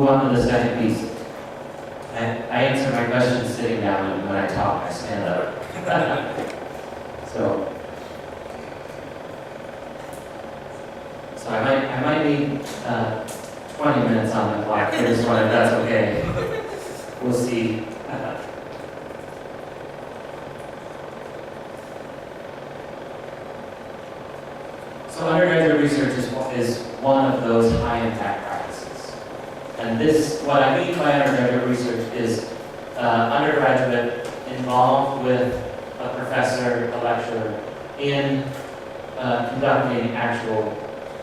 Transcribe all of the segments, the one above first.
move on to the second piece. I answer my questions sitting down, and when I talk, I stand up. So I might need 20 minutes on the clock for this one, if that's okay. We'll see. So undergraduate research is one of those high-impact practices. And this, what I mean by undergraduate research is undergraduate involved with a professor, a lecturer, in conducting actual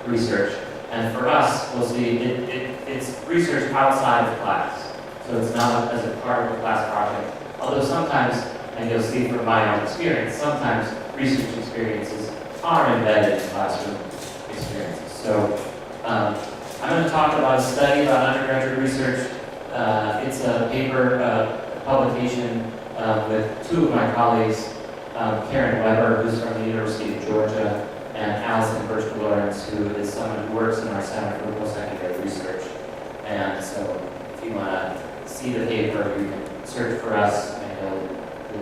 research. And for us, we'll see, it's research outside of class. So it's not as a part of a class project. Although sometimes, and you'll see from my own experience, sometimes research experiences are embedded in classroom experiences. So I'm going to talk about a study about undergraduate research. It's a paper publication with two of my colleagues, Karen Weber, who's from the University of Georgia, and Allison Birch-Lawrence, who is someone who works in our Center for Postsecondary Research. And so if you want to see the paper, you can search for us, and you'll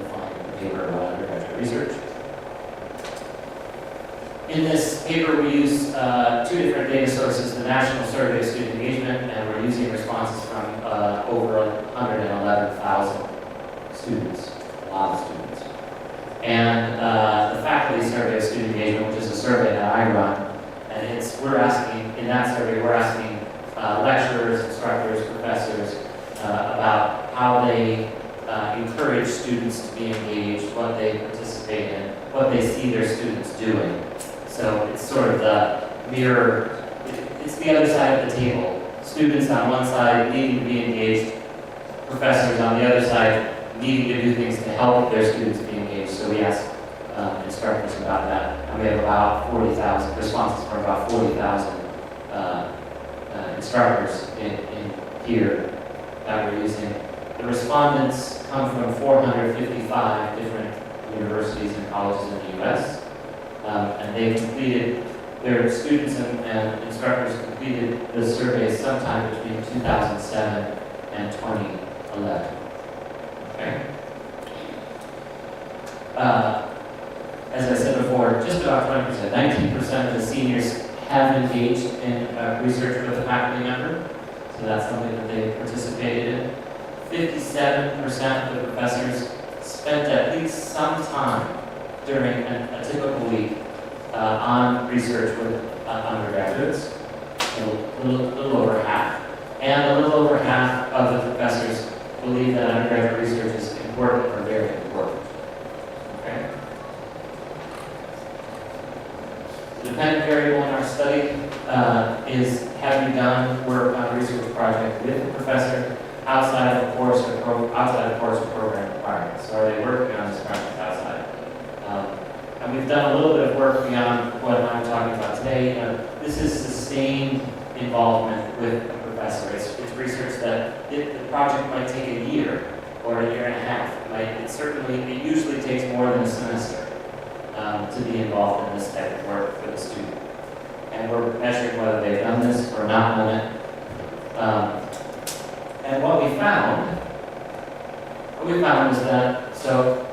find the paper about undergraduate research. In this paper, we use two different data sources, the National Survey of Student Engagement, and we're using responses from over 111,000 students, a lot of students. And the Faculty Survey of Student Engagement, which is a survey that I run, and we're asking, in that survey, we're asking lecturers, instructors, professors about how they encourage students to be engaged, what they participate in, what they see their students doing. So it's sort of the mirror, it's the other side of the table. Students on one side needing to be engaged, professors on the other side needing to do things to help their students be engaged. So we ask instructors about that. And we have about 40,000 responses from about 40,000 instructors in here that we're using. The respondents come from 455 different universities and colleges in the U.S. And they completed, their students and instructors completed the survey sometime between 2007 and 2011. Okay? As I said before, just about 20%, 19% of the seniors have engaged in research with a faculty member, so that's something that they participated in. 57% of the professors spent at least some time during a typical week on research with undergraduates, a little over half. And a little over half of the professors believe that undergraduate research is important or very important. Okay? The dependent variable in our study is, have you done work on a research project with a professor outside of course or program requirements? So are they working on this project outside? And we've done a little bit of work beyond what I'm talking about today. This is sustained involvement with a professor. It's research that the project might take a year or a year and a half. It usually takes more than a semester to be involved in this type of work for the student. And we're measuring whether they've done this or not done it. And what we found is that, so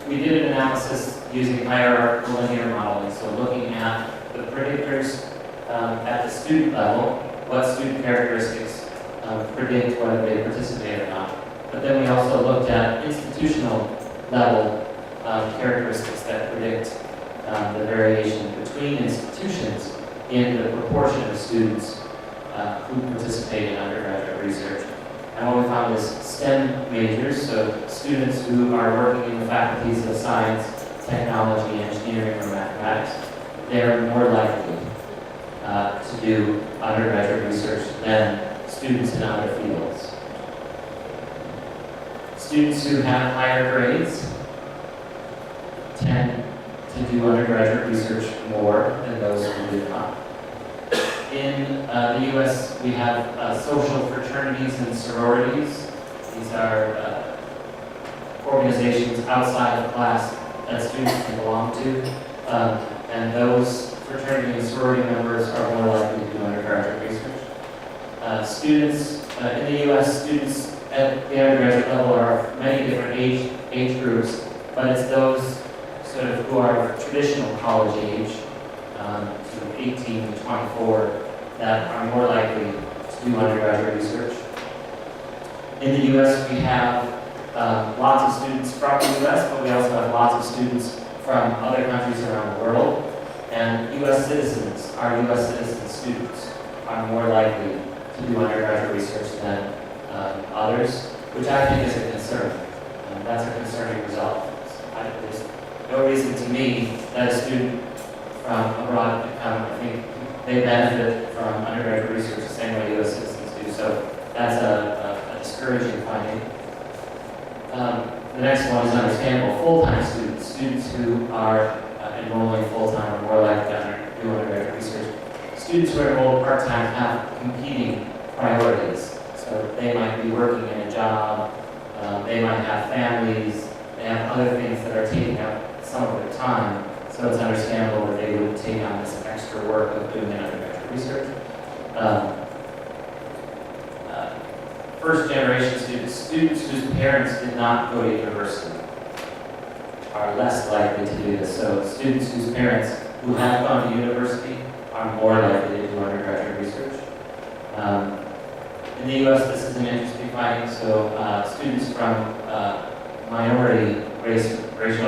we did an analysis using hierarchical linear modeling, so looking at the predictors at the student level, what student characteristics predict whether they participate or not. But then we also looked at institutional level characteristics that predict the variation between institutions in the proportion of students who participate in undergraduate research. And what we found is STEM majors, so students who are working in the faculties of science, technology, engineering, or mathematics, they're more likely to do undergraduate research than students in other fields. Students who have higher grades tend to do undergraduate research more than those who do not. In the U.S., we have social fraternities and sororities. These are organizations outside of class that students can belong to. And those fraternity and sorority members are more likely to do undergraduate research. Students In the U.S., students at the undergraduate level are many different age groups, but it's those sort of who are traditional college age, sort of 18 to 24, that are more likely to do undergraduate research. In the U.S., we have lots of students from the U.S., but we also have lots of students from other countries around the world. And U.S. citizens, our U.S. citizen students, are more likely to do undergraduate research than others, which I think is a concern. That's a concerning result. There's no reason to me that a student from abroad could come. I think they benefit from undergraduate research the same way U.S. citizens do. So that's a discouraging finding. The next one is understandable. Full-time students, students who are enrolling full-time are more likely to do undergraduate research. Students who are enrolled part-time have competing priorities. So they might be working in a job, they might have families, they have other things that are taking up some of their time. So it's understandable that they would take on this extra work of doing undergraduate research. First-generation students, students whose parents did not go to university, are less likely to do this. So students whose parents who have gone to university are more likely to do undergraduate research. In the U.S., this is an interesting finding. So students from minority racial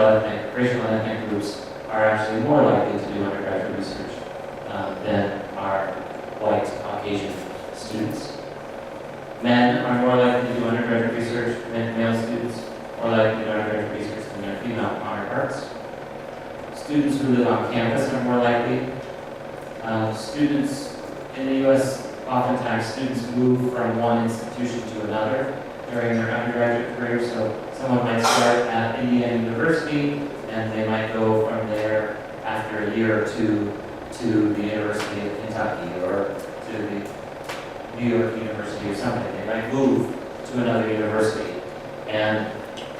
and ethnic groups are actually more likely to do undergraduate research than our white Caucasian students. Men are more likely to do undergraduate research, male students more likely to do undergraduate research than their female counterparts. Students who live on campus are more likely. Students in the U.S., oftentimes students move from one institution to another during their undergraduate career. So someone might start at Indiana University and they might go from there after a year or two to the University of Kentucky or to the New York University or something. They might move to another university. And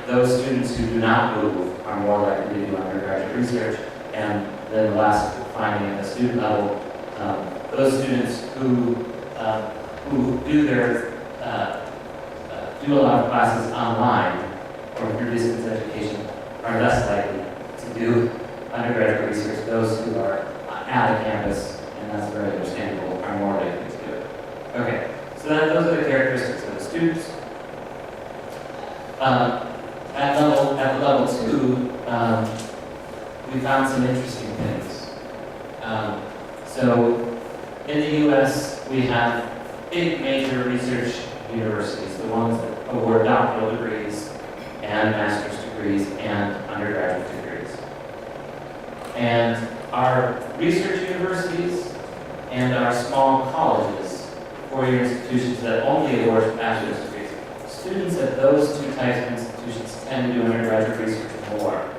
those students who do not move are more likely to do undergraduate research. And then the last finding at the student level, those students who do a lot of classes online or through distance education are less likely to do undergraduate research. Those who are at a campus, and that's very understandable, are more likely to do it. Okay, so those are the characteristics of the students. At level 2, we found some interesting things. So in the U.S., we have big major research universities, the ones that award doctoral degrees and master's degrees and undergraduate degrees. And our research universities and our small colleges, four-year institutions that only award bachelor's degrees, students at those two types of institutions tend to do undergraduate research more.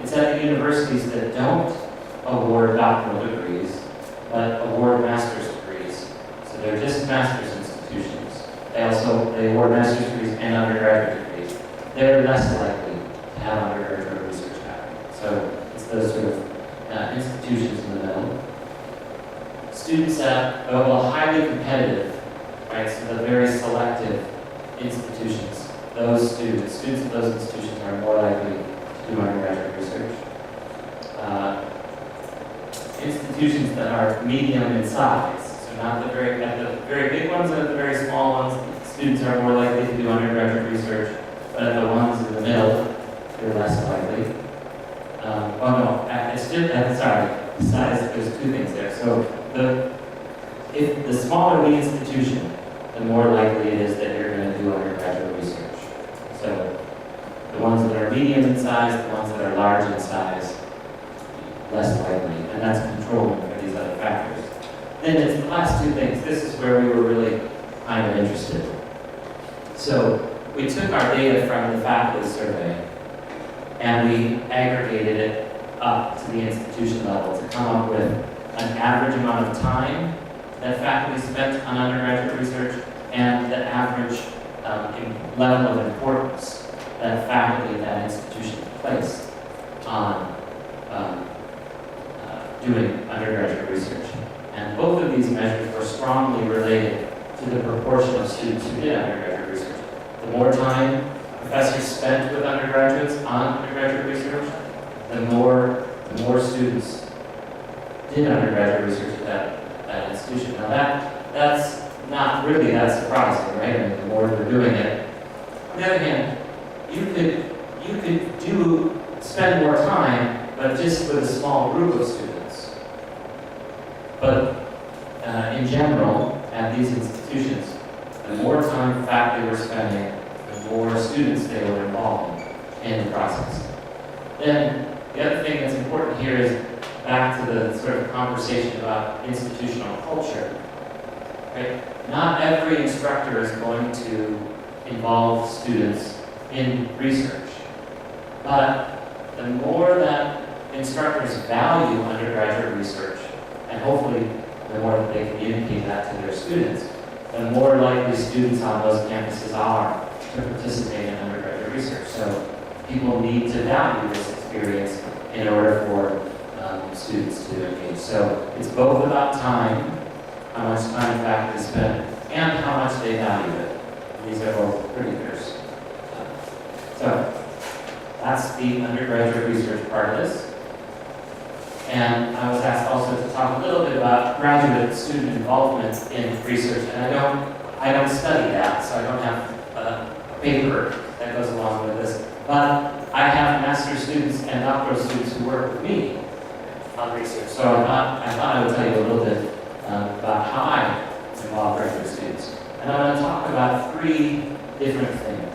It's at the universities that don't award doctoral degrees, but award master's degrees. So they're just master's institutions. They award master's degrees and undergraduate degrees. They're less likely to have undergraduate research happening. So it's those sort of institutions in the middle. Students at, highly competitive, right? So the very selective institutions, those students at those institutions are more likely to do undergraduate research. Institutions that are medium in size, so not the very big ones and the very small ones, students are more likely to do undergraduate research, but at the ones in the middle, they're less likely. Size, there's two things there. So if the smaller the institution, the more likely it is that you're going to do undergraduate research. So the ones that are medium in size, the ones that are large in size, less likely, and that's controlling for these other factors. Then it's the last two things. This is where we were really kind of interested. So we took our data from the faculty survey and we aggregated it up to the institution level to come up with an average amount of time that faculty spent on undergraduate research and the average level of importance that faculty at that institution placed on doing undergraduate research. And both of these measures were strongly related to the proportion of students who did undergraduate research. The more time professors spent with undergraduates on undergraduate research, the more students did undergraduate research at that institution. Now that's not really that surprising, right? I mean, the more they're doing it. On the other hand, you could spend more time, but just with a small group of students. But in general, at these institutions, the more time faculty were spending, the more students they were involved in the process. Then the other thing that's important here is back to the sort of conversation about institutional culture. Right? Not every instructor is going to involve students in research. But the more that instructors value undergraduate research, and hopefully the more that they communicate that to their students, the more likely students on those campuses are to participate in undergraduate research. So people need to value this experience in order for students to engage. So it's both about time, how much time faculty spend, and how much they value it. These are both predictors. So that's the undergraduate research part of this. And I was asked also to talk a little bit about graduate student involvement in research. And I don't study that, so I don't have a paper that goes along with this. But I have master's students and doctoral students who work with me on research. So I thought I would tell you a little bit about how I involve graduate students. And I'm going to talk about three different things.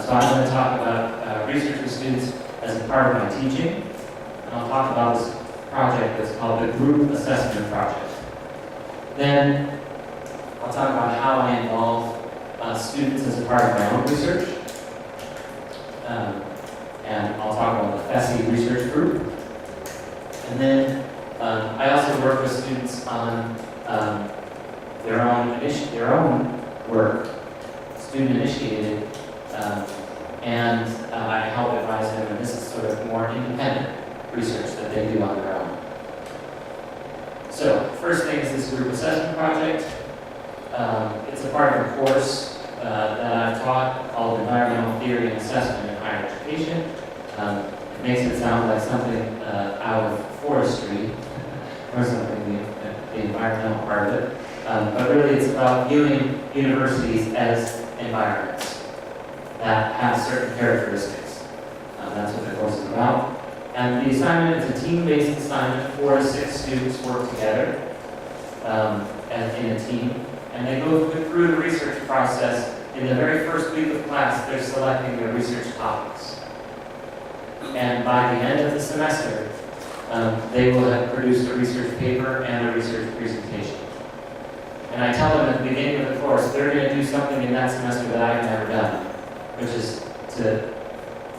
So I'm going to talk about research with students as a part of my teaching. And I'll talk about this project that's called the Group Assessment Project. Then I'll talk about how I involve students as a part of my own research. And I'll talk about the FSSE research group. And then I also work with students on their own work, student-initiated, and I help advise them, and this is sort of more independent research that they do on their own. So, first thing is this group assessment project. It's a part of a course that I've taught called Environmental Theory and Assessment in Higher Education. It makes it sound like something out of forestry or something, the environmental part of it. But really it's about viewing universities as environments that have certain characteristics. That's what the course is about. And the assignment is a team-based assignment. 4 to 6 students work together in a team. And they go through the research process. In the very first week of class, they're selecting their research topics. And by the end of the semester, they will have produced a research paper and a research presentation. And I tell them at the beginning of the course, they're going to do something in that semester that I've never done, which is to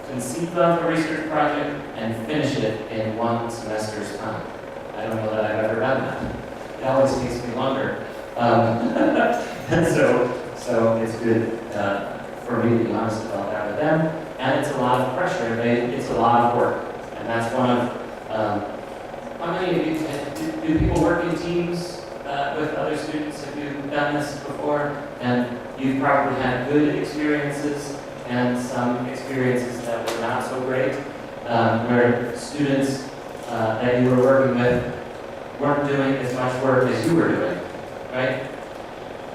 conceive of a research project and finish it in one semester's time. I don't know that I've ever done that. It always takes me longer. And so it's good for me to be honest about that with them. And it's a lot of pressure. It's a lot of work. And that's one of, how many of you, do people work in teams with other students? Have you done this before? And you've probably had good experiences and some experiences that were not so great, where students that you were working with weren't doing as much work as you were doing, right?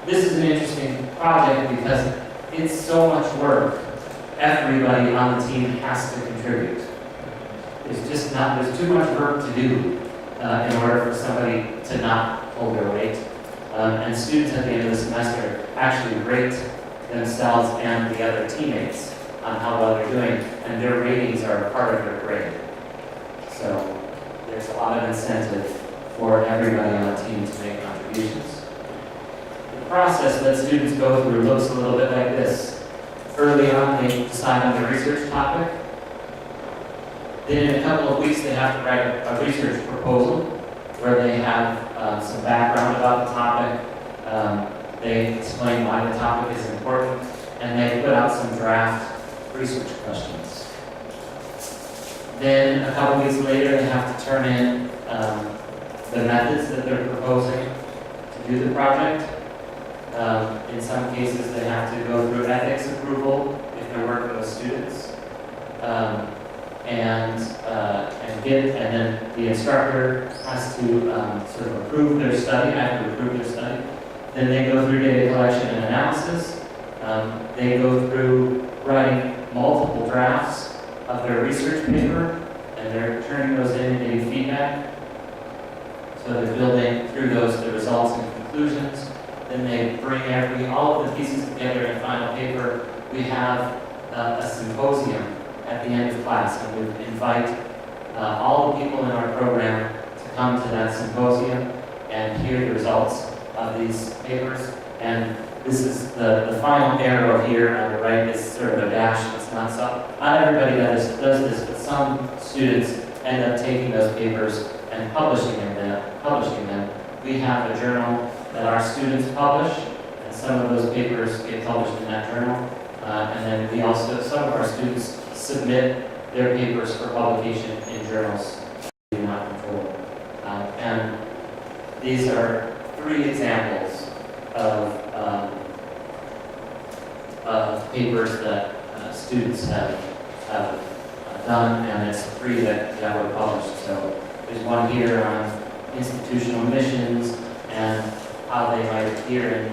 This is an interesting project because it's so much work. Everybody on the team has to contribute. There's too much work to do in order for somebody to not pull their weight. And students at the end of the semester actually rate themselves and the other teammates on how well they're doing, and their ratings are a part of their grade. So there's a lot of incentive for everybody on the team to make contributions. The process that students go through looks a little bit like this. Early on, they decide on the research topic. Then in a couple of weeks, they have to write a research proposal where they have some background about the topic. They explain why the topic is important, and they put out some draft research questions. Then a couple weeks later, they have to turn in the methods that they're proposing to do the project. In some cases, they have to go through ethics approval if they're working with students. And then the instructor has to sort of approve their study. I have to approve their study. Then they go through data collection and analysis. They go through writing multiple drafts of their research paper, and they're turning those in and getting feedback. So they're building through those the results and conclusions. Then they bring all of the pieces together in a final paper. We have a symposium at the end of class, and we invite all the people in our program to come to that symposium and hear the results of these papers. And this is the final arrow here on the right is sort of a dash. It's not everybody does this, but some students end up taking those papers and publishing them. We have a journal that our students publish, and some of those papers get published in that journal. And then some of our students submit their papers for publication in journals we do not control. And these are 3 examples of papers that students have done, and it's 3 that were published. So there's one here on institutional missions and how they might appear in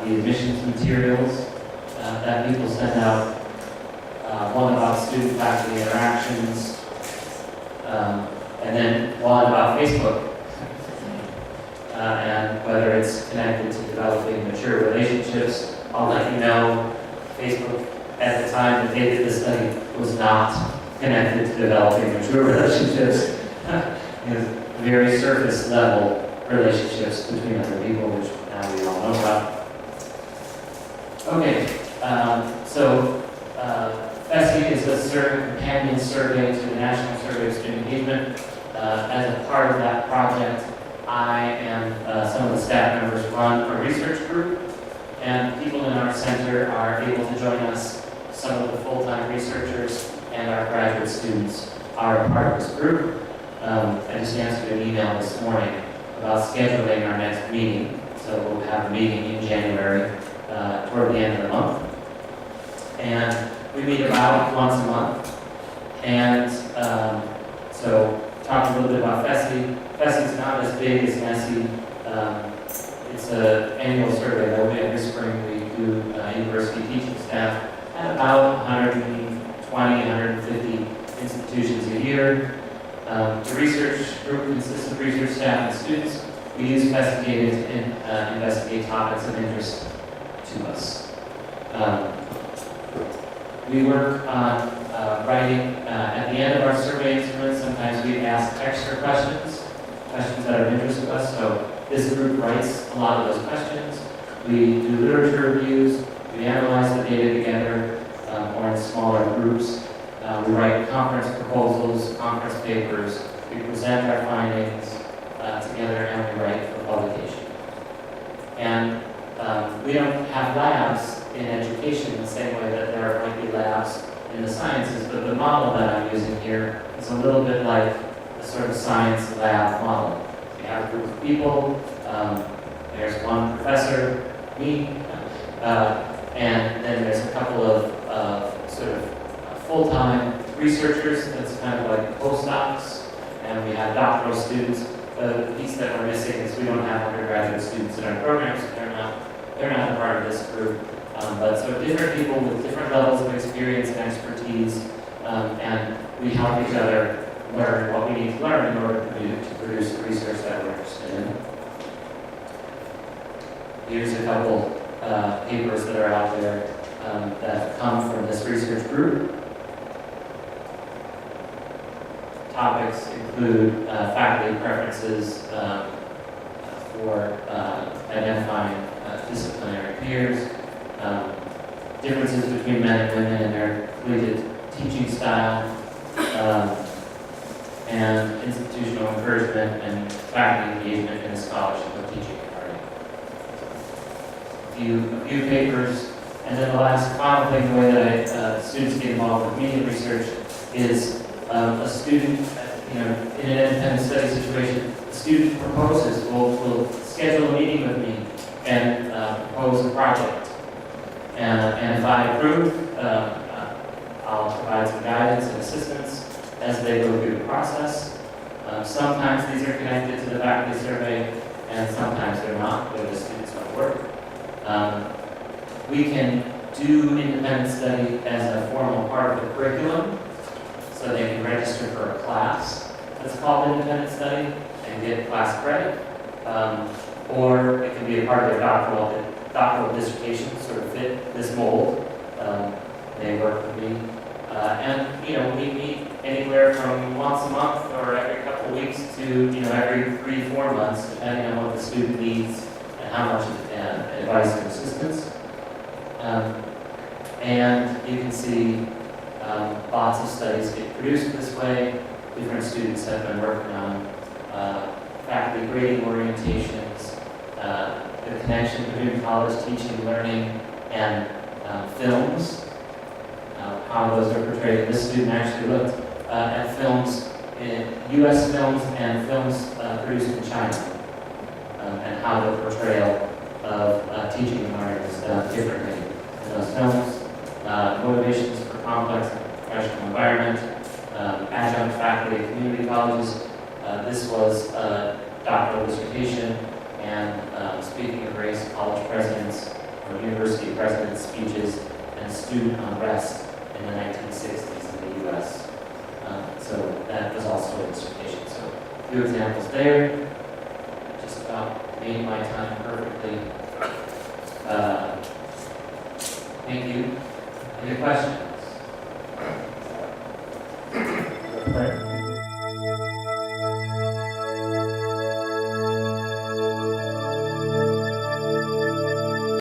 the admissions materials that people send out. One about student-faculty interactions, and then one about Facebook, and whether it's connected to developing mature relationships. I'll let you know, Facebook at the time that they did this study was not connected to developing mature relationships. It was very surface level relationships between other people, which now we all know about. Okay, so FSSE is a companion survey to the National Survey of Student Engagement. As a part of that project, I and some of the staff members run a research group, and people in our center are able to join us. Some of the full-time researchers and our graduate students are a part of this group. I just answered an email this morning about scheduling our next meeting. So we'll have a meeting in January toward the end of the month. And we meet about once a month. And so talk a little bit about FSSE. FSSE is not as big as NESE. It's an annual survey that every spring we do university teaching staff at about 120, 150 institutions a year. The research group consists of research staff and students. We use FSSE data to investigate topics of interest to us. We work on writing at the end of our survey instruments. Sometimes we ask extra questions that are of interest to us. So this group writes a lot of those questions. We do literature reviews. We analyze the data together or in smaller groups. We write conference proposals, conference papers. We present our findings together, and we write for publication. And we don't have labs in education in the same way that there might be labs in the sciences, but the model that I'm using here is a little bit like a sort of science lab model. We have a group of people, there's one professor, me, and then there's a couple of sort of full-time researchers, that's kind of like postdocs, and we have doctoral students. The piece that we're missing is we don't have undergraduate students in our programs, so they're not a part of this group. But so different people with different levels of experience and expertise, and we help each other learn what we need to learn in order to produce the research that we're interested in. Here's a couple papers that are out there that come from this research group. Topics include faculty preferences for identifying disciplinary peers, differences between men and women in their collegiate teaching style, and institutional encouragement and faculty engagement in the scholarship of teaching and learning. A few papers, and then the last final thing, the way that students get involved with media research is a student, in an independent study situation, a student proposes, will schedule a meeting with me and propose a project. And if I approve, I'll provide some guidance and assistance as they go through the process. Sometimes these are connected to the faculty survey, and sometimes they're not, where the students don't work. We can do independent study as a formal part of the curriculum, so they can register for a class that's called independent study and get class credit. Or it can be a part of their doctoral dissertation, sort of fit this mold. They work with me. And we meet anywhere from once a month or every couple of weeks to every 3-4 months, depending on what the student needs and how much advice and assistance. And you can see lots of studies get produced this way. Different students have been working on faculty grading orientations, the connection between college teaching, learning, and films. How those are portrayed. This student actually looked at films, U.S. films and films produced in China, and how the portrayal of teaching and learning is done differently in those films. Motivations for complex professional environment, adjunct faculty at community colleges. This was a doctoral dissertation, and speaking of race, college presidents or university presidents' speeches and student unrest in the 1960s in the U.S. So that was also a dissertation. So a few examples there. Just about made my time perfectly. Thank you. Any questions? Right.